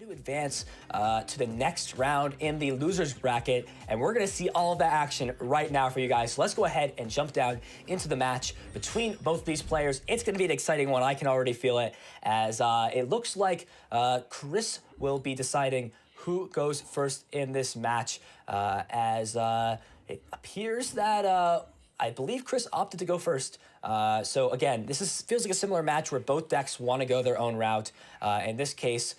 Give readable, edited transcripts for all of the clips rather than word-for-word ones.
to advance to the next round in the losers bracket, and we're going to see all of that action right now for you guys. So let's go ahead and jump down into the match between both these players. It's going to be an exciting one. I can already feel it, as it looks like Chris will be deciding who goes first in this match, as it appears that I believe Chris opted to go first. So again, feels like a similar match where both decks want to go their own route. In this case,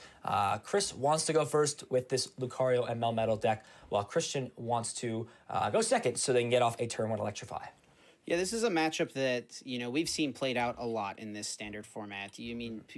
Chris wants to go first with this Lucario and Melmetal deck, while Christian wants to go second so they can get off a turn 1 Electrify. Yeah, this is a matchup that, we've seen played out a lot in this standard format.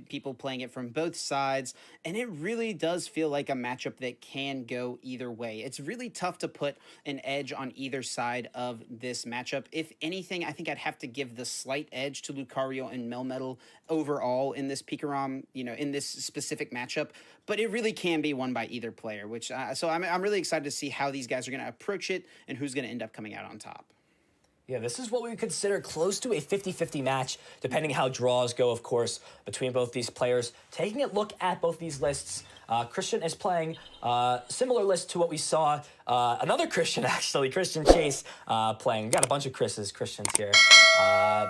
People playing it from both sides, and it really does feel like a matchup that can go either way. It's really tough to put an edge on either side of this matchup. If anything, I think I'd have to give the slight edge to Lucario and Melmetal overall in this Pikarom, in this specific matchup. But it really can be won by either player, so I'm really excited to see how these guys are going to approach it and who's going to end up coming out on top. Yeah, this is what we would consider close to a 50-50 match, depending how draws go, of course, between both these players. Taking a look at both these lists, Christian is playing similar list to what we saw. Another Christian, actually, Christian Chase, playing. We got a bunch of Christians here.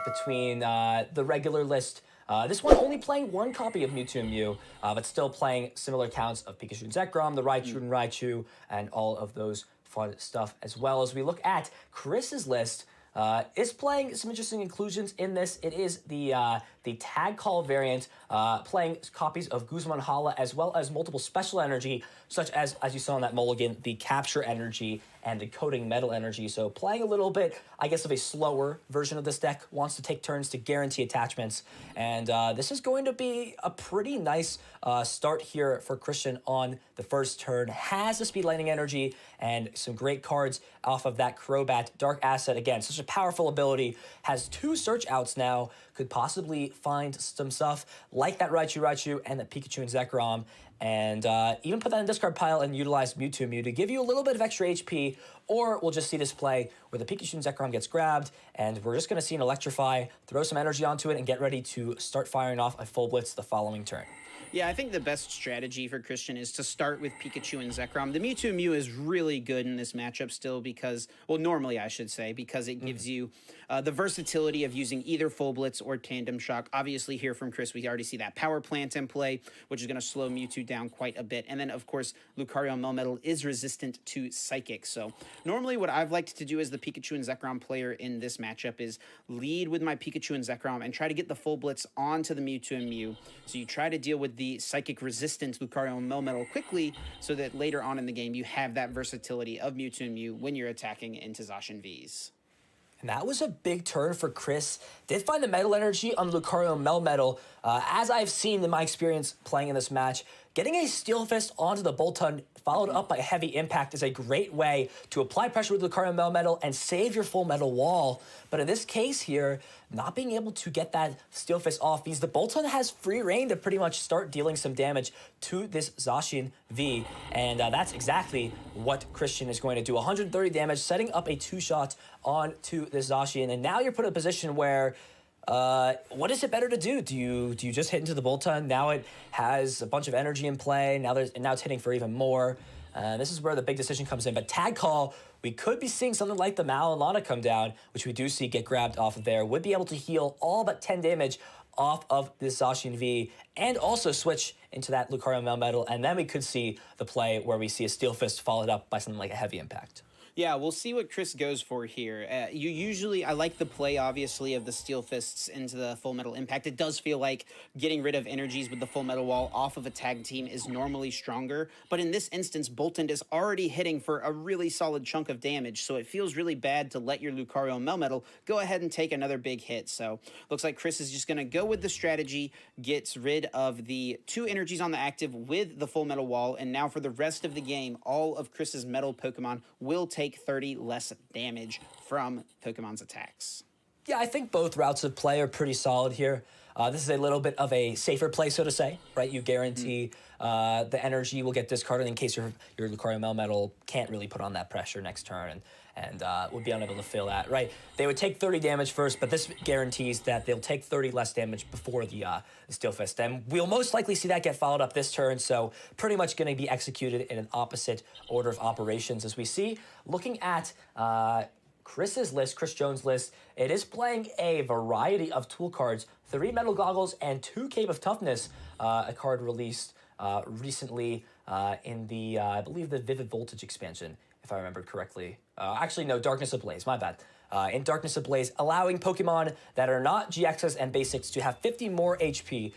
Between the regular list, this one only playing one copy of Mewtwo and Mew, but still playing similar counts of Pikachu and Zekrom, the Raichu and Raichu, and all of those fun stuff, as well as we look at Chris's list. Is playing some interesting inclusions in this. It is the Tag Call variant, playing copies of Guzman Hala, as well as multiple special energy, such as you saw in that mulligan, the Capture Energy and the Coating Metal Energy. So playing a little bit, I guess, of a slower version of this deck, wants to take turns to guarantee attachments. And this is going to be a pretty nice start here for Christian on the first turn. Has the Speed Lightning Energy and some great cards off of that Crobat Dark Asset. Again, such a powerful ability. Has 2 search outs now. Could possibly find some stuff like that Raichu and the Pikachu and Zekrom. And even put that in the discard pile and utilize Mewtwo and Mew to give you a little bit of extra HP, or we'll just see this play where the Pikachu and Zekrom gets grabbed, and we're just going to see an Electrify, throw some energy onto it, and get ready to start firing off a full blitz the following turn. Yeah, I think the best strategy for Christian is to start with Pikachu and Zekrom. The Mewtwo and Mew is really good in this matchup still because, well, normally I should say, because it gives you the versatility of using either Full Blitz or Tandem Shock. Obviously here from Chris, we already see that Power Plant in play, which is going to slow Mewtwo down quite a bit. And then, of course, Lucario and Melmetal is resistant to Psychic. So normally what I've liked to do as the Pikachu and Zekrom player in this matchup is lead with my Pikachu and Zekrom and try to get the Full Blitz onto the Mewtwo and Mew. So you try to deal with the Psychic resistant Lucario and Melmetal quickly so that later on in the game you have that versatility of Mewtwo and Mew when you're attacking into Zacian Vs. And that was a big turn for Chris. Did find the Metal Energy on Lucario and Melmetal. As I've seen in my experience playing in this match, getting a Steel Fist onto the Boltund followed up by a Heavy Impact is a great way to apply pressure with Lucario and Melmetal and save your full metal wall. But in this case here, not being able to get that Steel Fist off means the Boltund has free reign to pretty much start dealing some damage to this Zacian V. And that's exactly what Christian is going to do. 130 damage, setting up a 2-shot onto this Zacian. And now you're put in a position where what is it better to do? Do you just hit into the Boltund? Now it has a bunch of energy in play. Now it's hitting for even more. This is where the big decision comes in. But Tag Call, we could be seeing something like the Malilana come down, which we do see get grabbed off of there. Would be able to heal all but 10 damage off of this Zacian V, and also switch into that Lucario Melmetal, and then we could see the play where we see a Steel Fist followed up by something like a Heavy Impact. Yeah, we'll see what Chris goes for here. I like the play, obviously, of the Steel Fists into the Full Metal Impact. It does feel like getting rid of energies with the Full Metal Wall off of a tag team is normally stronger. But in this instance, Boltund is already hitting for a really solid chunk of damage, so it feels really bad to let your Lucario and Melmetal go ahead and take another big hit. So looks like Chris is just going to go with the strategy, gets rid of the 2 energies on the active with the Full Metal Wall, and now for the rest of the game, all of Chris's metal Pokemon will take 30 less damage from Pokemon's attacks. Yeah, I think both routes of play are pretty solid here. This is a little bit of a safer play, so to say, right? You guarantee the energy will get discarded in case your Lucario Melmetal can't really put on that pressure next turn and would be unable to fill that, right? They would take 30 damage first, but this guarantees that they'll take 30 less damage before the Steel Fist. And we'll most likely see that get followed up this turn, so pretty much going to be executed in an opposite order of operations as we see. Looking at Chris's list, Chris Jones' list, it is playing a variety of tool cards, 3 Metal Goggles and 2 Cave of Toughness, a card released recently in the, I believe, the Vivid Voltage expansion, if I remember correctly. Actually, no, Darkness Ablaze, my bad. In Darkness Ablaze, allowing Pokemon that are not GXs and basics to have 50 more HP.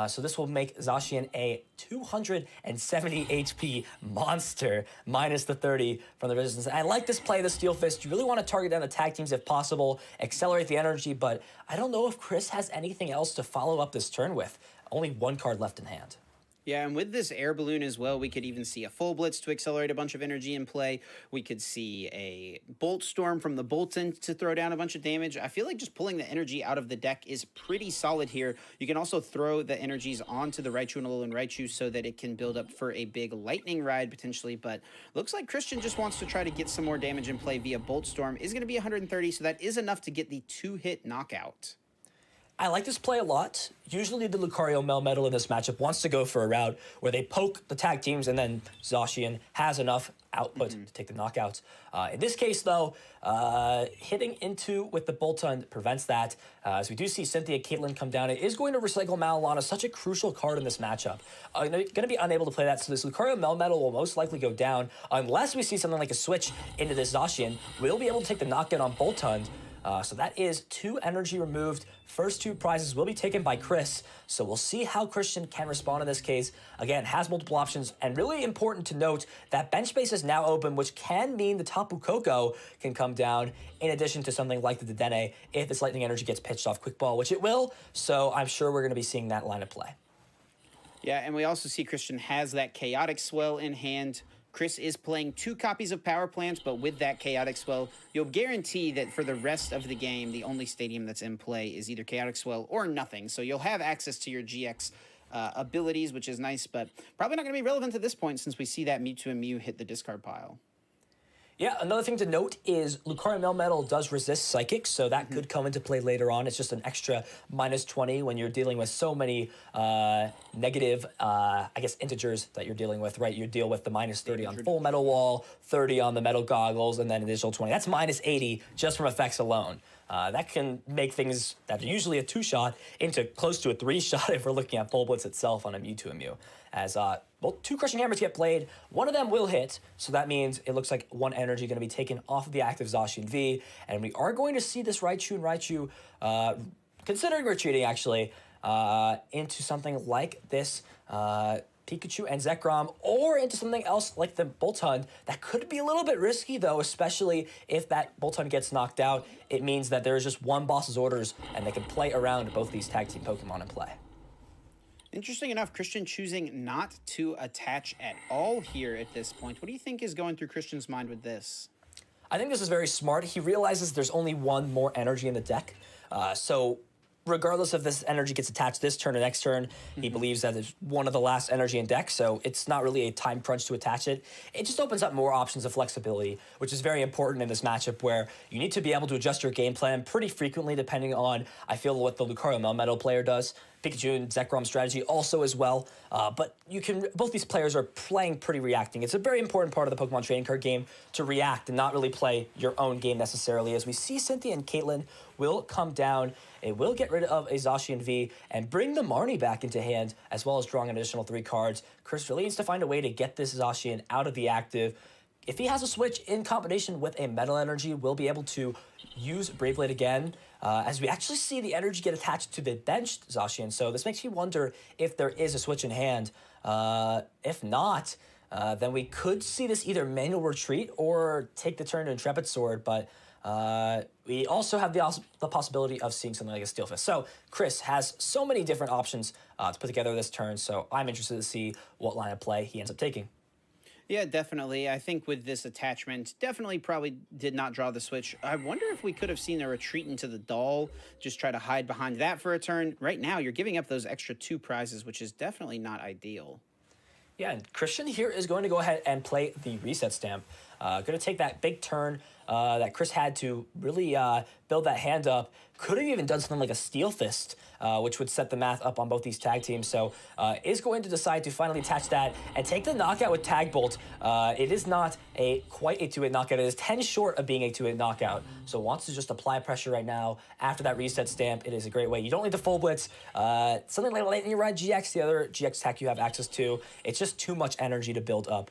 So this will make Zacian a 270 HP monster, minus the 30 from the resistance. And I like this play, the Steel Fist. You really want to target down the tag teams if possible, accelerate the energy, but I don't know if Chris has anything else to follow up this turn with. Only 1 card left in hand. Yeah, and with this air balloon as well, we could even see a full blitz to accelerate a bunch of energy in play. We could see a bolt storm from the Bolton to throw down a bunch of damage. I feel like just pulling the energy out of the deck is pretty solid here. You can also throw the energies onto the Raichu and Alolan Raichu so that it can build up for a big lightning ride potentially, but looks like Christian just wants to try to get some more damage in play via bolt storm. Is going to be 130, so that is enough to get the 2-hit knockout. I like this play a lot. Usually the Lucario Melmetal in this matchup wants to go for a route where they poke the tag teams and then Zacian has enough output to take the knockouts. In this case, though, hitting into with the Bolton prevents that. As we do see Cynthia Caitlyn come down, it is going to recycle Malalana, such a crucial card in this matchup. Going to be unable to play that, so this Lucario Melmetal will most likely go down unless we see something like a switch into this Zacian. We'll be able to take the knockdown on Bolton. So that is 2 energy removed. First 2 prizes will be taken by Chris. So we'll see how Christian can respond in this case. Again, has multiple options, and really important to note that bench space is now open, which can mean the Tapu Koko can come down in addition to something like the Dedenne if this lightning energy gets pitched off quick ball, which it will. So I'm sure we're going to be seeing that line of play. Yeah, and we also see Christian has that Chaotic Swell in hand. Chris is playing 2 copies of Power Plants, but with that Chaotic Swell, you'll guarantee that for the rest of the game, the only stadium that's in play is either Chaotic Swell or nothing. So you'll have access to your GX abilities, which is nice, but probably not going to be relevant at this point since we see that Mewtwo and Mew hit the discard pile. Yeah, another thing to note is Lucario Melmetal does resist Psychic, so that could come into play later on. It's just an extra minus 20 when you're dealing with so many negative, I guess, integers that you're dealing with, right? You deal with the minus 30 on Full Metal Wall, 30 on the Metal Goggles, and then an additional 20. That's minus 80 just from effects alone. That can make things that are usually a 2-shot into close to a 3-shot if we're looking at Full Blitz itself on a Mewtwo and Mew. As both 2 Crushing Hammers get played, one of them will hit, so that means it looks like 1 energy going to be taken off of the active Zacian V, and we are going to see this Raichu and Raichu, considering retreating actually, into something like this Pikachu and Zekrom, or into something else like the Boltund. That could be a little bit risky, though, especially if that Boltund gets knocked out. It means that there is just 1 boss's orders, and they can play around both these tag team Pokemon in play. Interesting enough, Christian choosing not to attach at all here at this point. What do you think is going through Christian's mind with this? I think this is very smart. He realizes there's only 1 more energy in the deck. So regardless if this energy gets attached this turn or next turn, he believes that it's one of the last energy in deck, so it's not really a time crunch to attach it. It just opens up more options of flexibility, which is very important in this matchup where you need to be able to adjust your game plan pretty frequently depending on, I feel, what the Lucario Melmetal player does. Pikachu and Zekrom strategy also as well, but you can, both these players are playing pretty reacting. It's a very important part of the Pokemon trading card game to react and not really play your own game necessarily. As we see Cynthia and Caitlyn will come down, it will get rid of a Zacian V and bring the Marnie back into hand, as well as drawing an additional 3 cards. Chris really needs to find a way to get this Zacian out of the active. If he has a switch in combination with a Metal Energy, we'll be able to use Brave Blade again, as we actually see the energy get attached to the benched Zacian. So this makes me wonder if there is a switch in hand. If not, then we could see this either manual retreat or take the turn to Intrepid Sword, but we also have the possibility of seeing something like a Steel Fist. So Chris has so many different options to put together this turn, so I'm interested to see what line of play he ends up taking. Yeah, definitely. I think with this attachment, definitely probably did not draw the switch. I wonder if we could have seen a retreat into the doll, just try to hide behind that for a turn. Right now, you're giving up those extra 2 prizes, which is definitely not ideal. Yeah, and Christian here is going to go ahead and play the reset stamp. Going to take that big turn that Chris had to really build that hand up. Could have even done something like a Steel Fist, which would set the math up on both these tag teams. So is going to decide to finally attach that and take the knockout with Tag Bolt. It is not quite a 2-hit knockout. It is 10 short of being a 2-hit knockout. So wants to just apply pressure right now after that reset stamp. It is a great way. You don't need the full blitz. Something like Lightning Rod GX, the other GX attack you have access to. It's just too much energy to build up.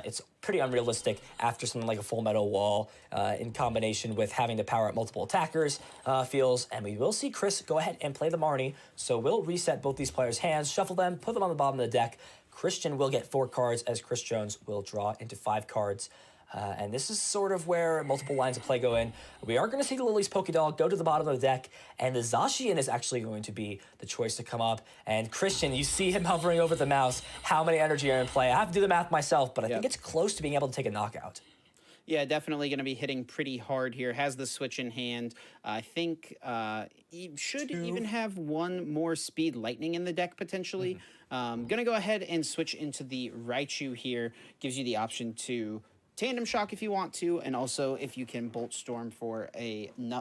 It's pretty unrealistic after something like a Full Metal Wall in combination with having to power up multiple attackers feels. And we will see Chris go ahead and play the Marnie. So we'll reset both these players' hands, shuffle them, put them on the bottom of the deck. Christian will get 4 cards as Chris Jones will draw into 5 cards. And this is sort of where multiple lines of play go in. We are going to see the Lily's Pokédoll go to the bottom of the deck, and the Zacian is actually going to be the choice to come up. And Christian, you see him hovering over the mouse. How many energy are in play? I have to do the math myself, but I think it's close to being able to take a knockout. Yeah, definitely going to be hitting pretty hard here. Has the switch in hand. I think he should even have 1 more speed lightning in the deck potentially. Going to go ahead and switch into the Raichu here. Gives you the option to Tandem Shock if you want to, and also if you can Bolt Storm for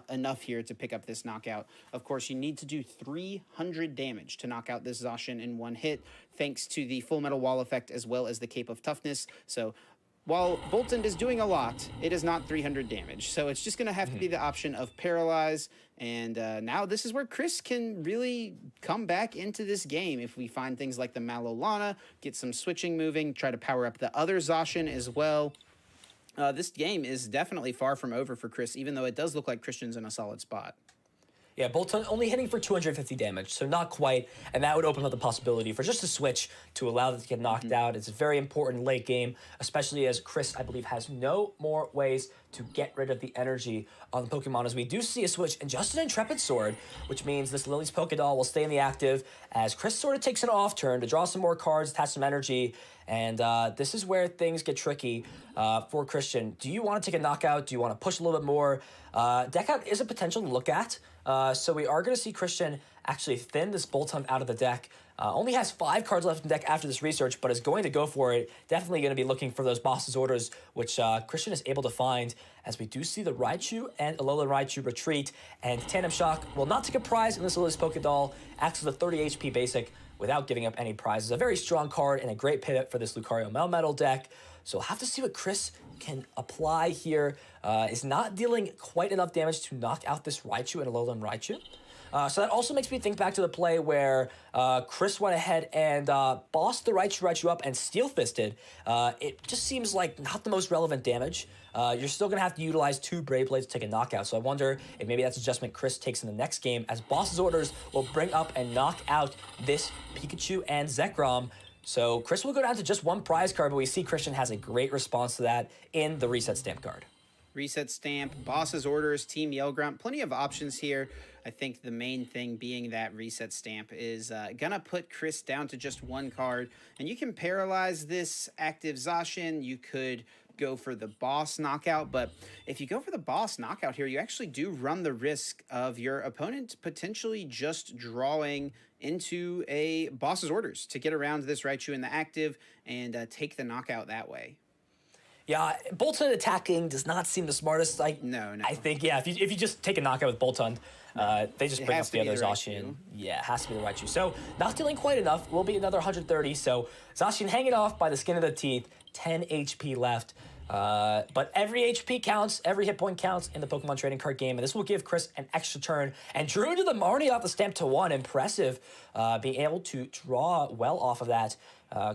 enough here to pick up this knockout. Of course, you need to do 300 damage to knock out this Zacian in 1 hit, thanks to the Full Metal Wall effect as well as the Cape of Toughness. So while Boltund is doing a lot, it is not 300 damage. So it's just going to have to be the option of Paralyze. And now this is where Chris can really come back into this game if we find things like the Malolana, get some switching moving, try to power up the other Zacian as well. This game is definitely far from over for Chris, even though it does look like Christian's in a solid spot. Yeah, Bolton only hitting for 250 damage, so not quite, and that would open up the possibility for just a switch to allow them to get knocked out. It's a very important late game, especially as Chris, I believe, has no more ways to get rid of the energy on the Pokemon, as we do see a switch and just an Intrepid Sword, which means this Lily's Pokédoll will stay in the active as Chris sort of takes an off turn to draw some more cards, attach some energy, and this is where things get tricky for Christian. Do you want to take a knockout? Do you want to push a little bit more? Deck out is a potential to look at, so we are going to see Christian actually thin this Boltund out of the deck. Only has 5 cards left in the deck after this research, but is going to go for it. Definitely going to be looking for those boss's orders, which Christian is able to find, as we do see the Raichu and Alolan Raichu retreat, and Tandem Shock will not take a prize in this Lily's Pokédoll, acts as a 30 HP basic without giving up any prizes. A very strong card and a great pivot for this Lucario Melmetal deck. So we'll have to see what Chris can apply here. Is not dealing quite enough damage to knock out this Raichu and Alolan Raichu. So that also makes me think back to the play where Chris went ahead and bossed the Raichu up and Steel Fisted. It just seems like not the most relevant damage. You're still going to have to utilize 2 Brave Blades to take a knockout. So I wonder if maybe that's adjustment Chris takes in the next game, as boss's orders will bring up and knock out this Pikachu and Zekrom. So Chris will go down to just 1 prize card, but we see Christian has a great response to that in the Reset Stamp card. Reset Stamp, Boss's Orders, Team Yell Grunt, plenty of options here. I think the main thing being that Reset Stamp is gonna put Chris down to just 1 card, and you can paralyze this active Zacian. You could go for the boss knockout, but if you go for the boss knockout here, you actually do run the risk of your opponent potentially just drawing into a boss's orders to get around this Raichu in the active and take the knockout that way. Yeah, Boltund attacking does not seem the smartest. No. I think, yeah, if you just take a knockout with Boltund, they just bring up the other Zacian. Yeah, it has to be the Raichu. So not dealing quite enough. Will be another 130. So Zacian hanging off by the skin of the teeth. 10 HP left. But every HP counts, every hit point counts in the Pokemon trading card game, and this will give Chris an extra turn. And drew into the Marnie off the stamp to 1. Impressive. Being able to draw well off of that.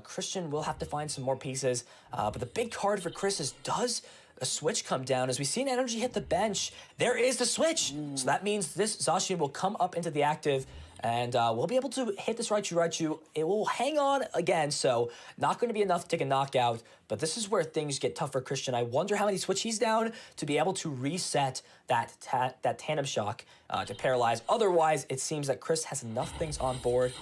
Christian will have to find some more pieces. But the big card for Chris is, does a switch come down? As we've seen energy hit the bench, there is the switch. So that means this Zacian will come up into the active, and we'll be able to hit this Raichu. It will hang on again, so not going to be enough to take a knockout, but this is where things get tough for Christian. I wonder how many switch he's down to be able to reset that Tandem Shock to paralyze. Otherwise, it seems that Chris has enough things on board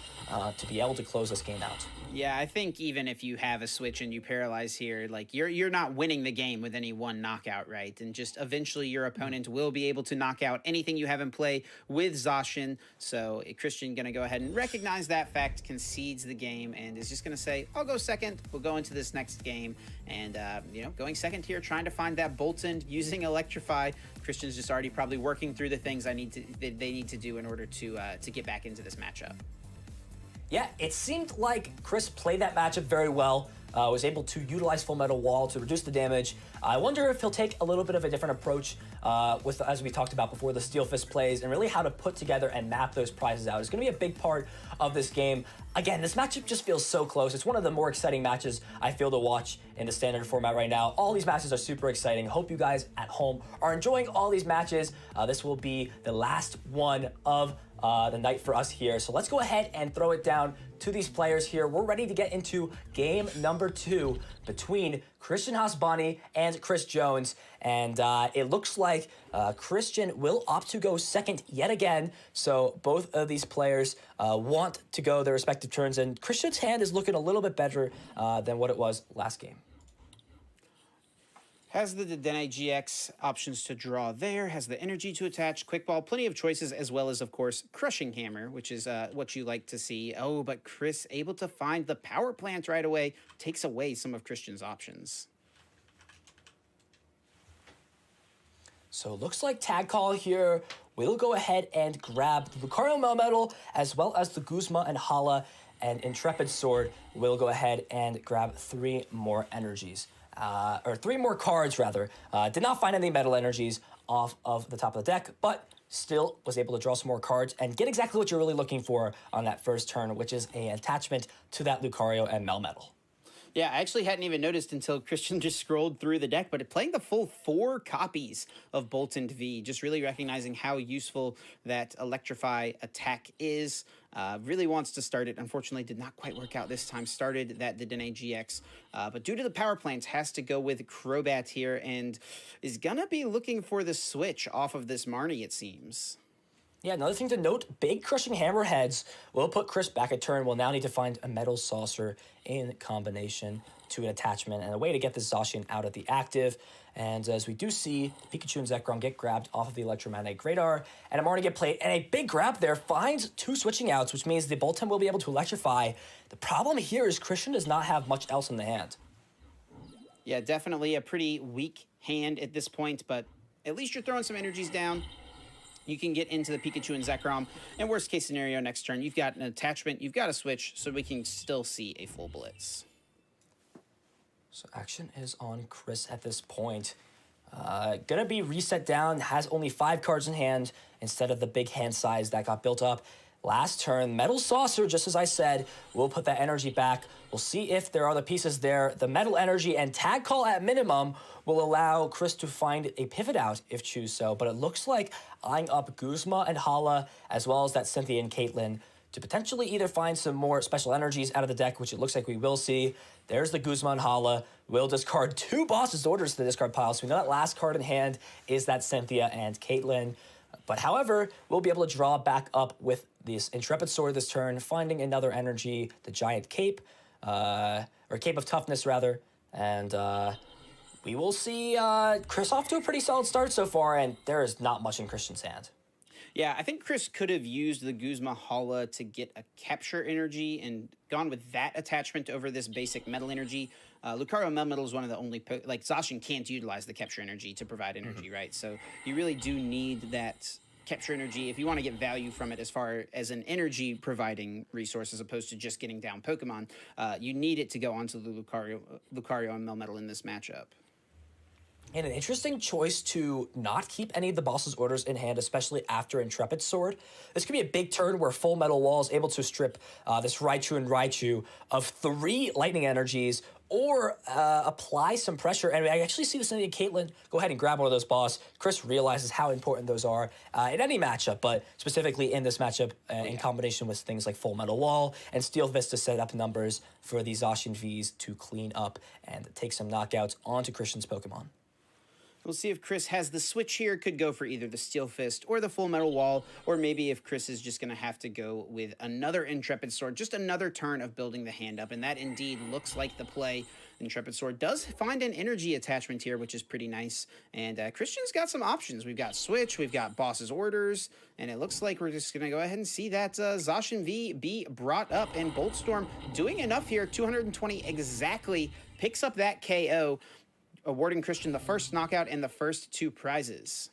to be able to close this game out. Yeah, I think even if you have a switch and you paralyze here, like you're not winning the game with any one knockout, right? And just eventually your opponent will be able to knock out anything you have in play with Zacian. So Christian gonna go ahead and recognize that fact, concedes the game, and is just gonna say, "I'll go second. We'll go into this next game." And going second here, trying to find that Bolton using Electrify. Christian's just already probably working through the things they need to do in order to get back into this matchup. Yeah, it seemed like Chris played that matchup very well, was able to utilize Full Metal Wall to reduce the damage. I wonder if he'll take a little bit of a different approach with, as we talked about before, the Steel Fist plays, and really how to put together and map those prizes out. It's going to be a big part of this game. Again, this matchup just feels so close. It's one of the more exciting matches I feel to watch in the standard format right now. All these matches are super exciting. Hope you guys at home are enjoying all these matches. This will be the last one of the night for us here. So let's go ahead and throw it down to these players here. We're ready to get into game number 2 between Christian Hasbani and Chris Jones. And it looks like Christian will opt to go second yet again. So both of these players want to go their respective turns. And Christian's hand is looking a little bit better than what it was last game. Has the Dedenne GX options to draw there, has the energy to attach, Quick Ball, plenty of choices, as well as, of course, Crushing Hammer, which is what you like to see. Oh, but Chris able to find the Power Plant right away, takes away some of Christian's options. So it looks like Tag Call here will go ahead and grab the Lucario Melmetal, as well as the Guzma and Hala, and Intrepid Sword will go ahead and grab 3 more energies. Or 3 more cards, rather. Did not find any metal energies off of the top of the deck, but still was able to draw some more cards and get exactly what you're really looking for on that first turn, which is an attachment to that Lucario and Melmetal. Yeah, I actually hadn't even noticed until Christian just scrolled through the deck, but playing the full 4 copies of Bolton V, just really recognizing how useful that Electrify attack is. Really wants to start it. Unfortunately, did not quite work out this time. Started that Dedenne GX, but due to the power plants, has to go with Crobat here and is gonna be looking for the switch off of this Marnie, it seems. Yeah, another thing to note, big Crushing Hammerheads will put Chris back a turn. We'll now need to find a Metal Saucer in combination to an attachment and a way to get this Zacian out of the active. And as we do see, Pikachu and Zekrom get grabbed off of the Electromagnetic Radar, and a Marnie get played, and a big grab there finds 2 switching outs, which means the Bolton will be able to electrify. The problem here is Christian does not have much else in the hand. Yeah, definitely a pretty weak hand at this point, but at least you're throwing some energies down. You can get into the Pikachu and Zekrom. And worst case scenario, next turn, you've got an attachment, you've got a switch, so we can still see a full Blitz. So action is on Chris at this point. Gonna be reset down, has only 5 cards in hand instead of the big hand size that got built up last turn. Metal Saucer, just as I said, will put that energy back. We'll see if there are the pieces there. The Metal Energy and Tag Call at minimum will allow Chris to find a pivot out if choose so, but it looks like eyeing up Guzma and Hala, as well as that Cynthia and Caitlyn, to potentially either find some more special energies out of the deck, which it looks like we will see. There's the Guzma and Hala. We'll discard 2 Boss's Orders to the discard pile, so we know that last card in hand is that Cynthia and Caitlyn. But however, we'll be able to draw back up with this Intrepid Sword this turn, finding another energy, the Giant Cape, or Cape of Toughness, rather. And we will see Chris off to a pretty solid start so far, and there is not much in Christian's hand. Yeah, I think Chris could have used the Guzma Hala to get a capture energy and gone with that attachment over this basic metal energy. Lucario Melmetal is one of the only, like Zacian can't utilize the capture energy to provide energy, right? So you really do need that capture energy if you want to get value from it as far as an energy providing resource as opposed to just getting down Pokemon. You need it to go onto the Lucario and Melmetal in this matchup. And an interesting choice to not keep any of the boss's orders in hand, especially after Intrepid Sword. This could be a big turn where Full Metal Wall is able to strip this Raichu and Raichu of 3 lightning energies or apply some pressure. And I actually see this in Caitlyn go ahead and grab one of those boss. Chris realizes how important those are in any matchup, but specifically in this matchup in combination with things like Full Metal Wall and Steel Fist to set up numbers for the Zacian Vs to clean up and take some knockouts onto Christian's Pokemon. We'll see if Chris has the switch here. Could go for either the Steel Fist or the Full Metal Wall, or maybe if Chris is just going to have to go with another Intrepid Sword, just another turn of building the hand up, and that indeed looks like the play. Intrepid Sword does find an energy attachment here, which is pretty nice, and Christian's got some options. We've got Switch, we've got Boss's Orders, and it looks like we're just going to go ahead and see that Zacian V be brought up, and Boltstorm doing enough here, 220 exactly, picks up that KO, awarding Christian the first knockout and the first 2 prizes.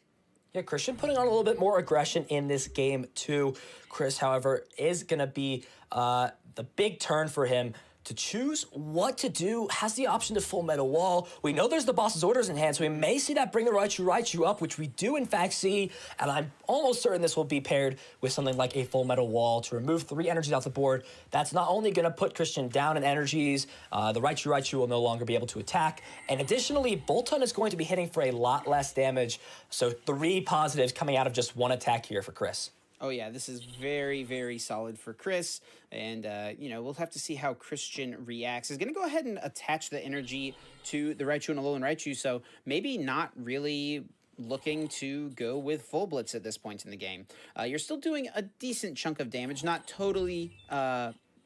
Yeah, Christian putting on a little bit more aggression in this game too. Chris, however, is going to be the big turn for him to choose what to do. Has the option to Full Metal Wall. We know there's the Boss's Orders in hand, so we may see that bring the Raichu up, which we do in fact see, and I'm almost certain this will be paired with something like a Full Metal Wall to remove 3 energies off the board. That's not only going to put Christian down in energies, the Raichu will no longer be able to attack, and additionally, Bolton is going to be hitting for a lot less damage, so 3 positives coming out of just 1 attack here for Chris. Oh yeah, this is very, very solid for Chris, and you know, we'll have to see how Christian reacts. He's going to go ahead and attach the energy to the Raichu and Alolan Raichu, so maybe not really looking to go with full blitz at this point in the game. You're still doing a decent chunk of damage, not totally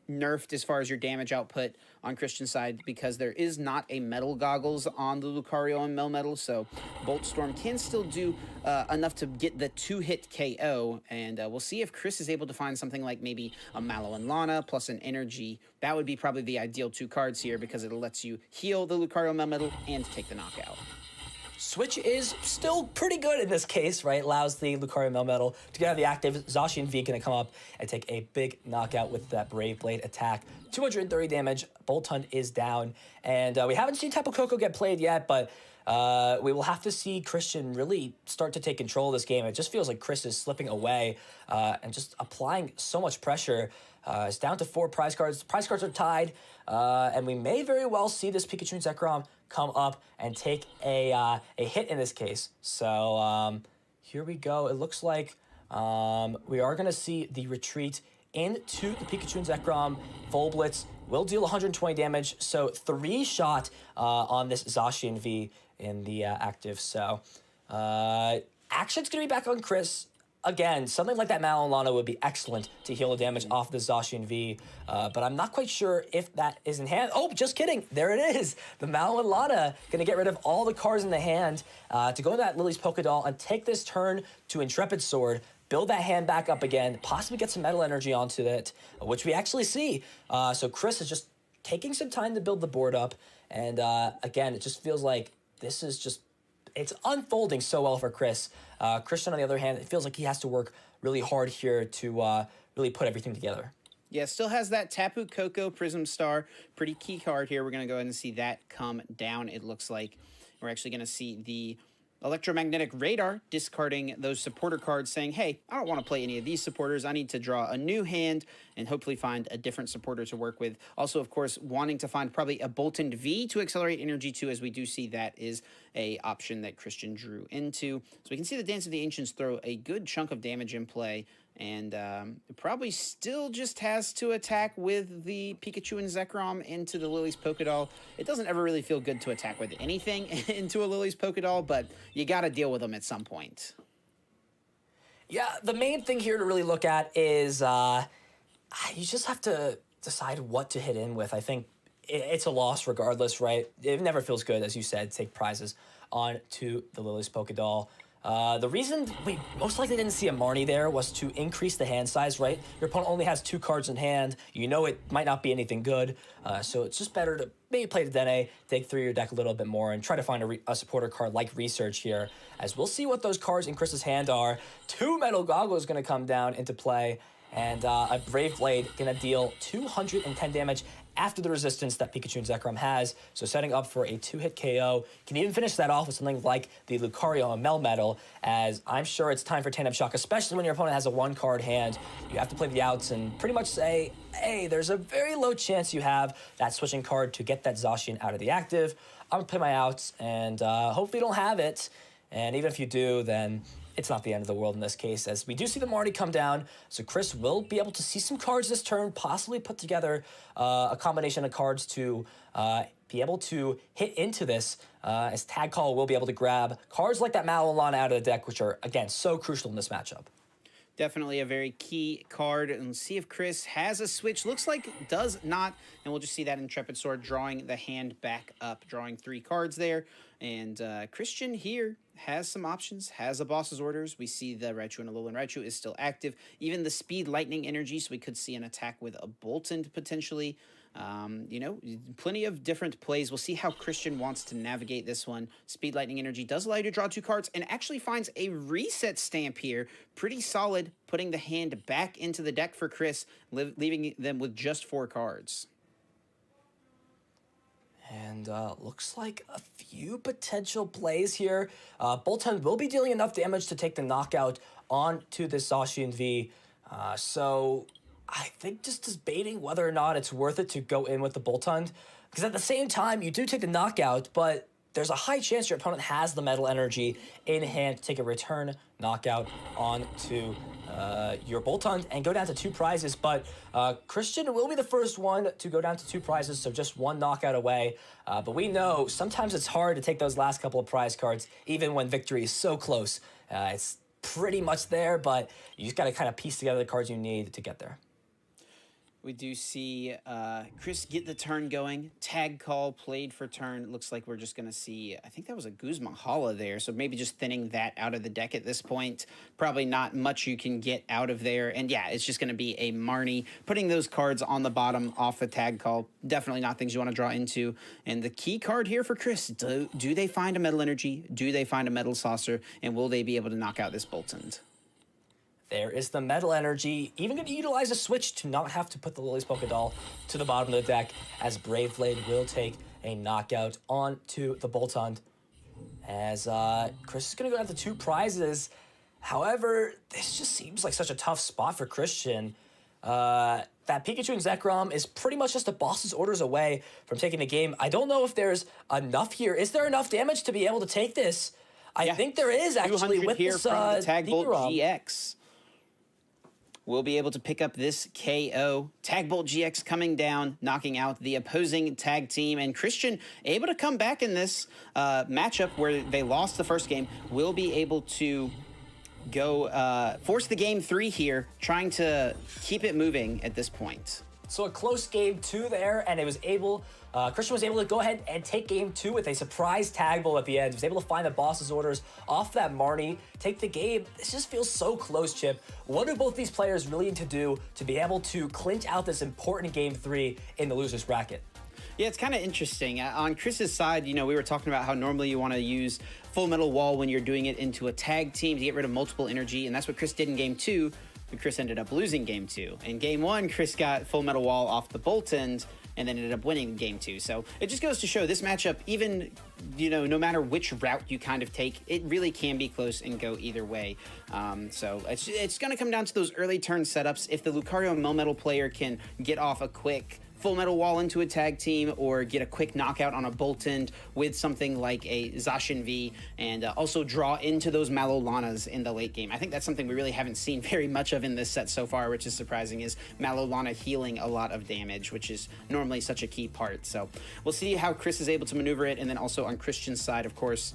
nerfed as far as your damage output on Christian's side, because there is not a Metal Goggles on the Lucario and Melmetal, so Boltstorm can still do enough to get the 2-hit KO, and we'll see if Chris is able to find something like maybe a Mallow and Lana plus an Energy. That would be probably the ideal 2 cards here, because it lets you heal the Lucario Melmetal and take the knockout. Switch is still pretty good in this case, right? Allows the Lucario Melmetal to get out of the active. Zacian V going to come up and take a big knockout with that Brave Blade attack. 230 damage. Boltund is down. And we haven't seen Tapu Koko get played yet, but we will have to see Christian really start to take control of this game. It just feels like Chris is slipping away and just applying so much pressure. It's down to 4 prize cards. The prize cards are tied, and we may very well see this Pikachu and Zekrom come up and take a hit in this case. So here we go. It looks like we are going to see the retreat into the Pikachu and Zekrom. Full Blitz will deal 120 damage, so 3 shot on this Zacian V in the active. So action's going to be back on Chris. Again, something like that Mallow and Lana would be excellent to heal the damage off the Zacian V, but I'm not quite sure if that is in hand. Oh, just kidding. There it is. The Mallow and Lana going to get rid of all the cards in the hand to go into that Lily's Pokédoll and take this turn to Intrepid Sword, build that hand back up again, possibly get some Metal Energy onto it, which we actually see. So Chris is just taking some time to build the board up, and again, it just feels like this is just, it's unfolding so well for Chris. Christian, on the other hand, it feels like he has to work really hard here to really put everything together. Yeah, still has that Tapu Koko Prism Star. Pretty key card here. We're going to go ahead and see that come down, it looks like. We're actually going to see the Electromagnetic Radar discarding those supporter cards, saying, hey, I don't want to play any of these supporters. I need to draw a new hand and hopefully find a different supporter to work with. Also, of course, wanting to find probably a Boltund V to accelerate energy to, as we do see that is a option that Christian drew into. So we can see the Dance of the Ancients throw a good chunk of damage in play, and it probably still just has to attack with the Pikachu and Zekrom into the Lily's Pokédoll. It doesn't ever really feel good to attack with anything into a Lily's Pokédoll, but you got to deal with them at some point. Yeah, the main thing here to really look at is you just have to decide what to hit in with. I think it's a loss regardless, right? It never feels good, as you said, take prizes on to the Lily's Pokédoll. The reason we most likely didn't see a Marnie there was to increase the hand size, right? Your opponent only has 2 cards in hand. You know it might not be anything good, so it's just better to maybe play the Dene, dig through your deck a little bit more, and try to find a supporter card like Research here, as we'll see what those cards in Chris's hand are. 2 Metal Goggles going to come down into play, and a Brave Blade going to deal 210 damage after the resistance that Pikachu and Zekrom has, so setting up for a 2-hit KO. Can even finish that off with something like the Lucario and Melmetal, as I'm sure it's time for Tandem Shock, especially when your opponent has a 1-card hand. You have to play the outs and pretty much say, hey, there's a very low chance you have that switching card to get that Zacian out of the active. I'm going to play my outs, and hopefully you don't have it, and even if you do, then it's not the end of the world in this case, as we do see the Marty come down, so Chris will be able to see some cards this turn, possibly put together a combination of cards to be able to hit into this, as Tag Call will be able to grab cards like that Malolana out of the deck, which are, again, so crucial in this matchup. Definitely a very key card. And let's see if Chris has a switch. Looks like does not. And we'll just see that Intrepid Sword drawing the hand back up, drawing 3 cards there. And Christian here has some options, has a Boss's Orders. We see the Raichu and Alolan Raichu is still active. Even the Speed Lightning Energy, so we could see an attack with a Boltund potentially. You know, plenty of different plays. We'll see how Christian wants to navigate this one. Speed Lightning Energy does allow you to draw 2 cards and actually finds a reset stamp here. Pretty solid, putting the hand back into the deck for Chris, leaving them with just 4 cards. And looks like a few potential plays here. Boltund will be dealing enough damage to take the knockout onto this Zacian V. So I think just debating whether or not it's worth it to go in with the Boltund. Because at the same time, you do take the knockout, but there's a high chance your opponent has the Metal Energy in hand to take a return knockout onto your Boltund and go down to 2 prizes. But Christian will be the first one to go down to 2 prizes, so just 1 knockout away. But we know sometimes it's hard to take those last couple of prize cards, even when victory is so close. It's pretty much there, but you just got to kind of piece together the cards you need to get there. We do see Chris get the turn going. Tag Call played for turn. Looks like we're just going to see, I think that was a Guzma Hala there, so maybe just thinning that out of the deck at this point. Probably not much you can get out of there. And yeah, it's just going to be a Marnie. Putting those cards on the bottom off the Tag Call, definitely not things you want to draw into. And the key card here for Chris, do they find a Metal Energy? Do they find a Metal Saucer? And will they be able to knock out this Boltund? There is the Metal Energy, even going to utilize a switch to not have to put the Lily's Pokédoll to the bottom of the deck, as Brave Blade will take a knockout onto the Boltund. As Chris is going to go down to 2 prizes. However, this just seems like such a tough spot for Christian. That Pikachu and Zekrom is pretty much just a Boss's Orders away from taking the game. I don't know if there's enough here. Is there enough damage to be able to take this? I think there is, actually, with here this from the Tag Bolt Zekrom. GX. We'll be able to pick up this KO. Tag Bolt GX coming down, knocking out the opposing tag team. And Christian, able to come back in this matchup where they lost the first game, will be able to go force the game 3 here, trying to keep it moving at this point. So a close game 2 there, and it was able, Christian was able to go ahead and take game 2 with a surprise tag bolt at the end. He was able to find the Boss's Orders off that Marnie, take the game. This just feels so close, Chip. What do both these players really need to do to be able to clinch out this important game 3 in the loser's bracket? Yeah, it's kind of interesting. On Chris's side, you know, we were talking about how normally you want to use Full Metal Wall when you're doing it into a tag team to get rid of multiple energy, and that's what Chris did in game 2. But Chris ended up losing game 2. In game 1, Chris got Full Metal Wall off the Boltund and then ended up winning game 2. So it just goes to show this matchup, even, you know, no matter which route you kind of take, it really can be close and go either way. So it's going to come down to those early turn setups. If the Lucario Melmetal player can get off a quick Full Metal Wall into a tag team or get a quick knockout on a Boltund with something like a Zacian V and also draw into those Malolanas in the late game. I think that's something we really haven't seen very much of in this set so far, which is surprising, is Malolana healing a lot of damage, which is normally such a key part. So we'll see how Chris is able to maneuver it, and then also on Christian's side, of course,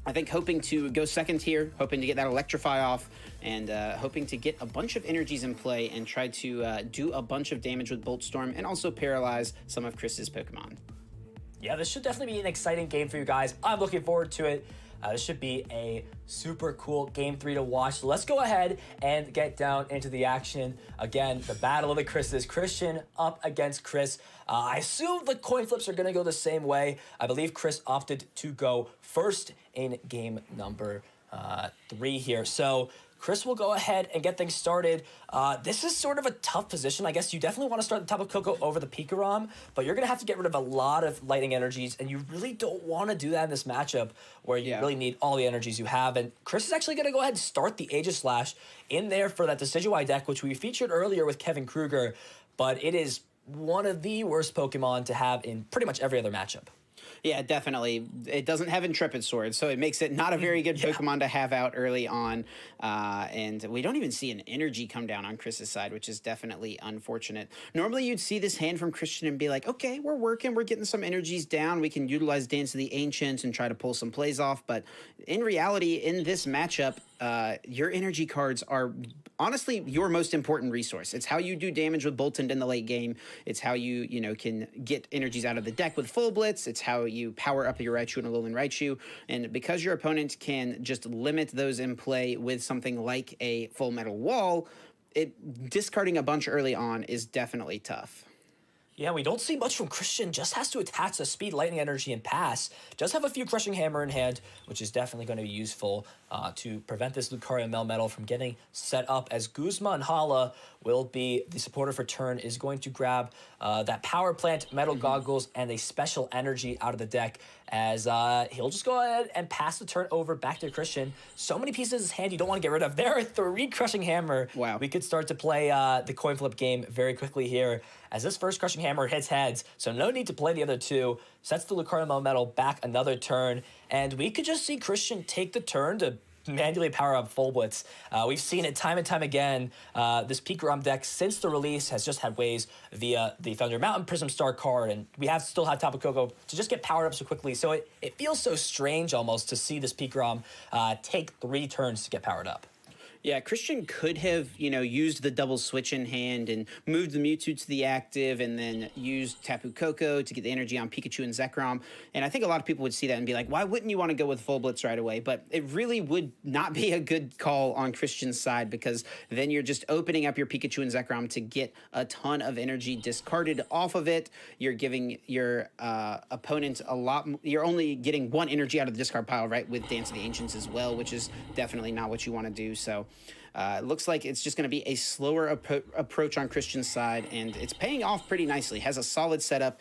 I think hoping to go second here, hoping to get that Electrify off, and hoping to get a bunch of energies in play and try to do a bunch of damage with Bolt Storm and also paralyze some of Chris's Pokemon. Yeah, this should definitely be an exciting game for you guys. I'm looking forward to it. This should be a super cool game 3 to watch. So let's go ahead and get down into the action. Again, the battle of the Chris's. Christian up against Chris. I assume the coin flips are going to go the same way. I believe Chris opted to go first in game number 3 here. So Chris will go ahead and get things started. This is sort of a tough position. I guess you definitely want to start the top of Coco over the Pikarom, but you're going to have to get rid of a lot of lightning energies, and you really don't want to do that in this matchup where you really need all the energies you have. And Chris is actually going to go ahead and start the Aegislash in there for that Decidueye deck, which we featured earlier with Kevin Kruger, but it is one of the worst Pokemon to have in pretty much every other matchup. Yeah, definitely. It doesn't have Intrepid Sword, so it makes it not a very good Pokemon to have out early on. And we don't even see an energy come down on Chris's side, which is definitely unfortunate. Normally, you'd see this hand from Christian and be like, okay, we're working, we're getting some energies down. We can utilize Dance of the Ancients and try to pull some plays off. But in reality, in this matchup, your energy cards are honestly your most important resource. It's how you do damage with Boltund in the late game. It's how you can get energies out of the deck with Full Blitz. It's how you power up your Raichu and Alolan Raichu. And because your opponent can just limit those in play with something like a Full Metal Wall, discarding a bunch early on is definitely tough. Yeah, we don't see much from Christian. Just has to attach the Speed, Lightning Energy, and pass. Does have a few Crushing Hammer in hand, which is definitely going to be useful to prevent this Lucario Melmetal from getting set up, as Guzma and Hala will be the supporter for turn, is going to grab that Power Plant, Metal Goggles, and a Special Energy out of the deck, as he'll just go ahead and pass the turn over back to Christian. So many pieces of his hand you don't want to get rid of. There are 3 Crushing Hammer. Wow. We could start to play the coin flip game very quickly here, as this first Crushing Hammer hits heads, so no need to play the other 2. Sets the Lucario Melmetal back another turn, and we could just see Christian take the turn to manually power up Full Blitz. We've seen it time and time again. This Pikarom deck, since the release, has just had ways via the Thunder Mountain Prism Star card, and we still have Tapu Koko to just get powered up so quickly. So it feels so strange almost to see this Pikarom take 3 turns to get powered up. Yeah, Christian could have, used the double switch in hand and moved the Mewtwo to the active and then used Tapu Koko to get the energy on Pikachu and Zekrom. And I think a lot of people would see that and be like, why wouldn't you want to go with Full Blitz right away? But it really would not be a good call on Christian's side, because then you're just opening up your Pikachu and Zekrom to get a ton of energy discarded off of it. You're giving your opponent you're only getting 1 energy out of the discard pile, right, with Dance of the Ancients as well, which is definitely not what you want to do. So it looks like it's just going to be a slower approach on Christian's side, and it's paying off pretty nicely. Has a solid setup.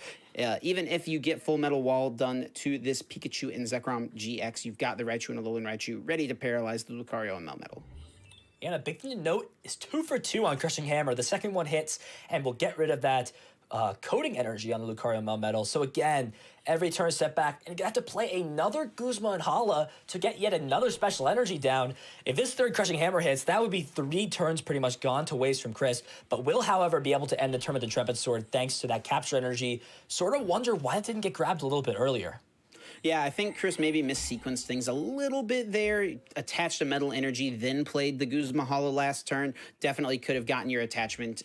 Even if you get Full Metal Wall done to this Pikachu and Zekrom GX, you've got the Raichu and Alolan Raichu ready to paralyze the Lucario and Melmetal. And a big thing to note is 2 for 2 on Crushing Hammer. The second one hits, and we'll get rid of that coating energy on the Lucario Melmetal. So again, every turn set back, and you have to play another Guzma and Hala to get yet another special energy down. If this 3rd Crushing Hammer hits, that would be 3 turns pretty much gone to waste from Chris, but will, however, be able to end the turn with the Intrepid Sword thanks to that capture energy. Sort of wonder why it didn't get grabbed a little bit earlier. Yeah, I think Chris maybe missequenced things a little bit there, attached a Metal Energy, then played the Guzma Hala last turn. Definitely could have gotten your attachment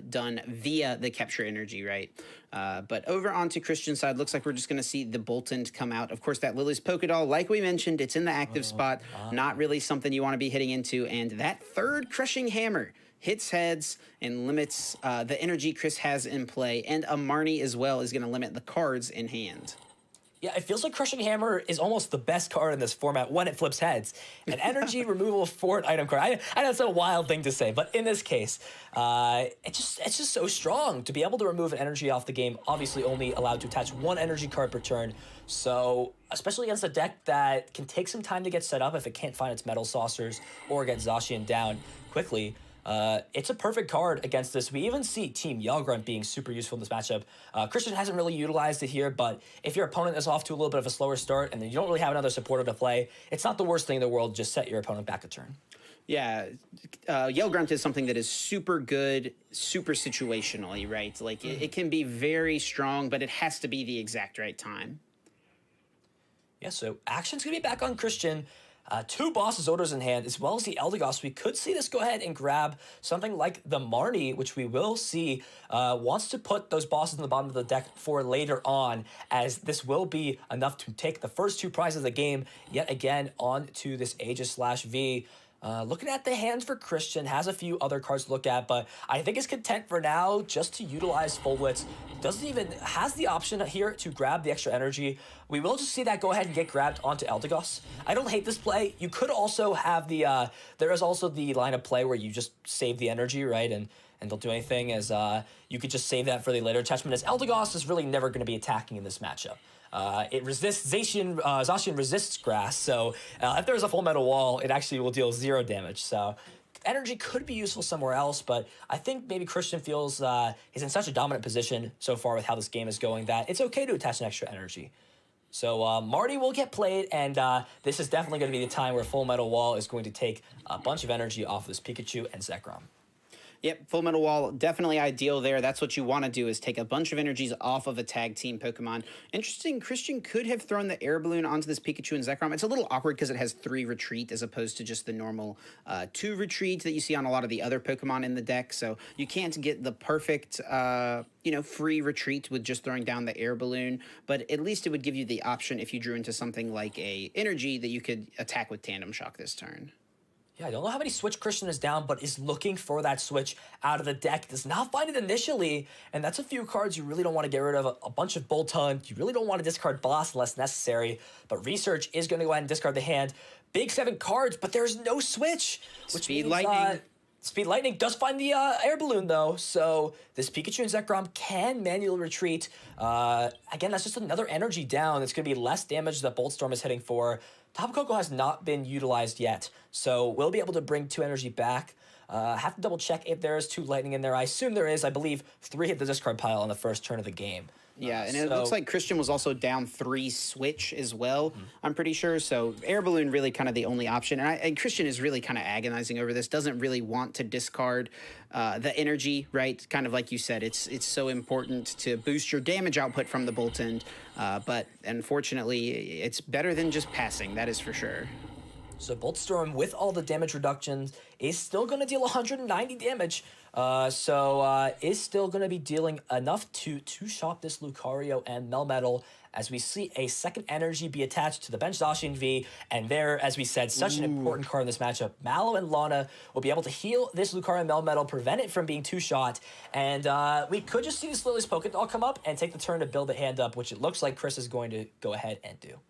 done via the capture energy, right? But over onto Christian's side, looks like we're just going to see the Boltund come out. Of course, that Lily's Pokédoll, like we mentioned, it's in the active spot. Not really something you want to be hitting into. And that 3rd Crushing Hammer hits heads and limits the energy Chris has in play. And a Marnie as well is going to limit the cards in hand. Yeah, it feels like Crushing Hammer is almost the best card in this format when it flips heads. An energy removal for an item card. I know it's a wild thing to say, but in this case, it's just so strong. To be able to remove an energy off the game, obviously only allowed to attach 1 energy card per turn. So, especially against a deck that can take some time to get set up if it can't find its Metal Saucers or get Zacian down quickly, it's a perfect card against this. We even see Team Yellgrunt being super useful in this matchup. Christian hasn't really utilized it here, but if your opponent is off to a little bit of a slower start and then you don't really have another supporter to play, it's not the worst thing in the world. Just set your opponent back a turn. Yeah, Yellgrunt is something that is super good, super situationally, right? Like, it can be very strong, but it has to be the exact right time. Yeah, so action's going to be back on Christian. 2 Boss's Orders in hand, as well as the Eldegoss. We could see this go ahead and grab something like the Marnie, which we will see wants to put those bosses in the bottom of the deck for later on, as this will be enough to take the first 2 prizes of the game yet again onto this Aegis/V. Looking at the hands for Christian, has a few other cards to look at, but I think is content for now just to utilize Full Blitz. Has the option here to grab the extra energy. We will just see that go ahead and get grabbed onto Eldegoss. I don't hate this play. You could also have there is also the line of play where you just save the energy, right? And don't do anything, as you could just save that for the later attachment, as Eldegoss is really never going to be attacking in this matchup. It resists Zacian resists grass, so if there's a Full Metal Wall, it actually will deal 0 damage. So energy could be useful somewhere else, but I think maybe Christian feels he's in such a dominant position so far with how this game is going that it's okay to attach an extra energy. So Marty will get played, and this is definitely going to be the time where Full Metal Wall is going to take a bunch of energy off of this Pikachu and Zekrom. Yep, Full Metal Wall, definitely ideal there. That's what you want to do, is take a bunch of energies off of a tag team Pokemon. Interesting, Christian could have thrown the air balloon onto this Pikachu and Zekrom. It's a little awkward because it has 3 retreat as opposed to just the normal 2 retreat that you see on a lot of the other Pokemon in the deck. So you can't get the perfect, free retreat with just throwing down the air balloon. But at least it would give you the option if you drew into something like a energy that you could attack with Tandem Shock this turn. Yeah, I don't know how many switch Christian is down, but is looking for that switch out of the deck. Does not find it initially, and that's a few cards you really don't want to get rid of. A bunch of Boltund. You really don't want to discard Boss unless necessary, but Research is going to go ahead and discard the hand. Big 7 cards, but there's no switch. Which Speed means, Lightning. Speed Lightning does find the air balloon, though, so this Pikachu and Zekrom can manually retreat. Again, that's just another energy down. It's going to be less damage that Boltstorm is hitting for. Tapu Koko has not been utilized yet, so we'll be able to bring 2 energy back. Have to double check if there is 2 lightning in there. I assume there is. I believe 3 hit the discard pile on the first turn of the game. Yeah, and it looks like Christian was also down 3 switch as well, I'm pretty sure. So air balloon really kind of the only option. And Christian is really kind of agonizing over this, doesn't really want to discard the energy, right? Kind of like you said, it's so important to boost your damage output from the Boltund. But unfortunately, it's better than just passing, that is for sure. So Boltstorm, with all the damage reductions, is still going to deal 190 damage. Is still going to be dealing enough to two-shot this Lucario and Melmetal, as we see a second energy be attached to the bench Zacian V. And there, as we said, such an important card in this matchup. Mallow and Lana will be able to heal this Lucario and Melmetal, prevent it from being two-shot. And we could just see this Lily's Pokédoll come up and take the turn to build the hand up, which it looks like Chris is going to go ahead and do.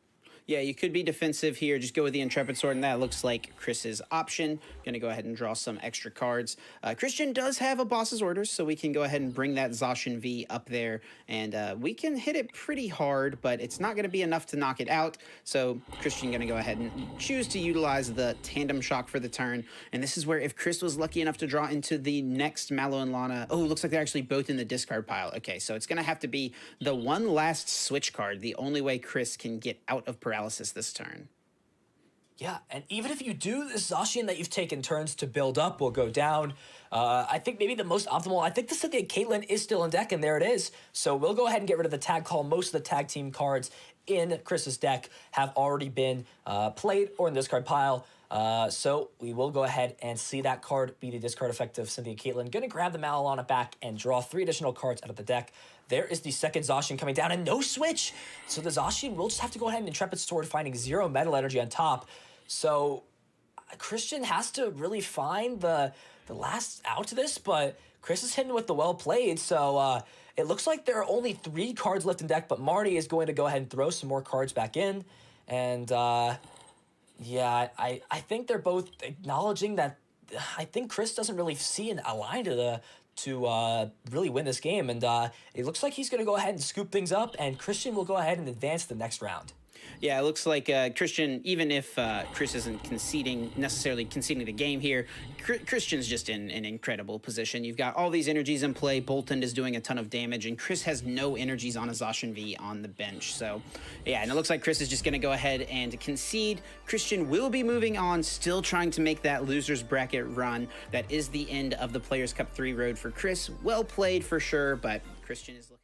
Yeah, you could be defensive here. Just go with the Intrepid Sword, and that looks like Chris's option. Going to go ahead and draw some extra cards. Christian does have a Boss's Orders, so we can go ahead and bring that Zacian V up there, and we can hit it pretty hard, but it's not going to be enough to knock it out. So Christian going to go ahead and choose to utilize the Tandem Shock for the turn, and this is where if Chris was lucky enough to draw into the next Mallow and Lana, oh, looks like they're actually both in the discard pile. Okay, so it's going to have to be the one last switch card, the only way Chris can get out of paralysis this turn. Yeah, and even if you do, this Zacian that you've taken turns to build up will go down. I think maybe the most optimal, I think the Cynthia Caitlyn is still in deck, and there it is. So we'll go ahead and get rid of the tag call. Most of the tag team cards in Chris's deck have already been played or in the discard pile. So we will go ahead and see that card be the discard effective Cynthia Caitlyn. Going to grab the Malolana back and draw 3 additional cards out of the deck. There is the second Zacian coming down, and no switch. So the Zacian will just have to go ahead and Intrepid Sword, finding 0 metal energy on top. So Christian has to really find the last out to this, but Chris is hitting with the well played. So it looks like there are only 3 cards left in deck, but Marty is going to go ahead and throw some more cards back in. And yeah, I think they're both acknowledging that I think Chris doesn't really see a line to really win this game. And it looks like he's going to go ahead and scoop things up, and Christian will go ahead and advance to the next round. Yeah, it looks like Christian, even if Chris isn't necessarily conceding the game here, Christian's just in an incredible position. You've got all these energies in play. Boltund is doing a ton of damage, and Chris has no energies on a Zacian V on the bench. So, yeah, and it looks like Chris is just going to go ahead and concede. Christian will be moving on, still trying to make that loser's bracket run. That is the end of the Players' Cup 3 road for Chris. Well played for sure, but Christian is looking...